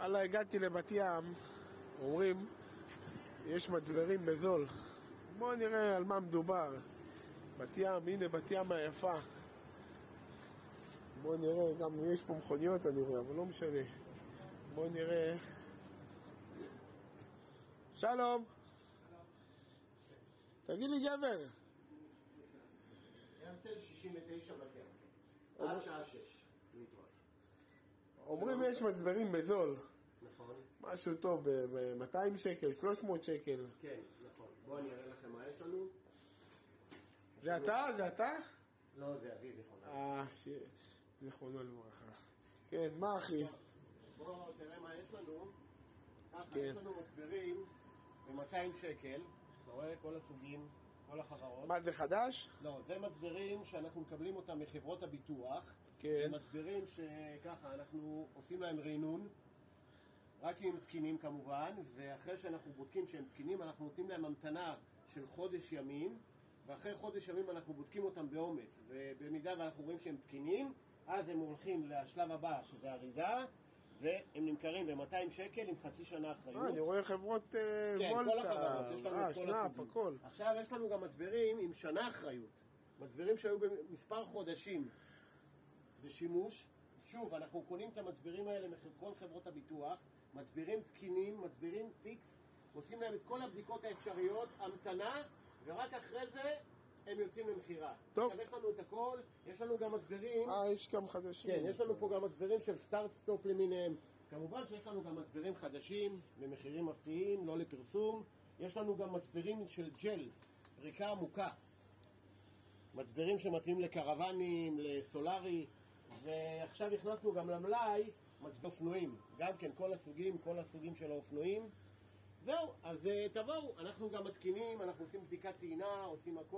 וואלה, הגעתי לבת ים, אומרים, יש מצברים בזול. בואו נראה על מה מדובר. בת ים, הנה בת ים היפה. בואו נראה, גם יש פה מכוניות אני רואה, אבל לא משנה. בואו נראה. שלום. תגיד לי גבר. הרצל 69 בת ים. עד שעה 6. אומרים יש מצברים בזול. נכון. משהו טוב, ב-200 שקל, 300 שקל. כן, נכון. בואו אני אראה לכם מה יש לנו. זה אתה? זה אתה? לא, זה אבי זיכרונו. זיכרונו לברכה. כן, מה אחי? בואו תראה מה יש לנו. ככה, כן. יש לנו מצברים ב-200 שקל. אתה רואה כל הסוגים, כל החברות. מה, זה חדש? לא, זה מצברים שאנחנו מקבלים אותם מחברות הביטוח. כן. זה מצברים שככה, אנחנו עושים להם רענון. רק אם הם תקינים כמובן, ואחרי שאנחנו בודקים שהם תקינים, אנחנו נותנים להם המתנה של חודש ימים, ואחרי חודש ימים אנחנו בודקים אותם באומץ, ובמידה ואנחנו רואים שהם תקינים, אז הם הולכים לשלב הבא, שזה אריזה, והם נמכרים ב-200 שקל עם חצי שנה אחריות. אני רואה חברות כן, וולטה. כל החברות, יש לנו את כל שנאפ, הכל. עכשיו יש לנו גם מצברים עם שנה אחריות, מצברים שהיו במספר חודשים בשימוש. שוב, אנחנו קונים את המצברים האלה מכל חברות הביטוח, מצברים תקינים, מצברים פיקס, עושים להם את כל הבדיקות האפשריות, המתנה, ורק אחרי זה הם יוצאים למחירה. טוב. עכשיו יש לנו את הכל, יש לנו גם מצברים... יש גם חדשים. כן, יש לנו פה גם מצברים של סטארט-סטופ למיניהם. כמובן שיש לנו גם מצברים חדשים, במחירים מפתיעים, לא לפרסום. יש לנו גם מצברים של ג'ל, פריקה עמוקה. מצברים שמתאים לקרוונים, לסולרי. ועכשיו הכנסנו גם למלאי מצברי אופנועים, גם כן כל הסוגים של האופנועים. זהו, אז תבואו, אנחנו גם מתקינים, אנחנו עושים בדיקת טעינה, עושים הכל.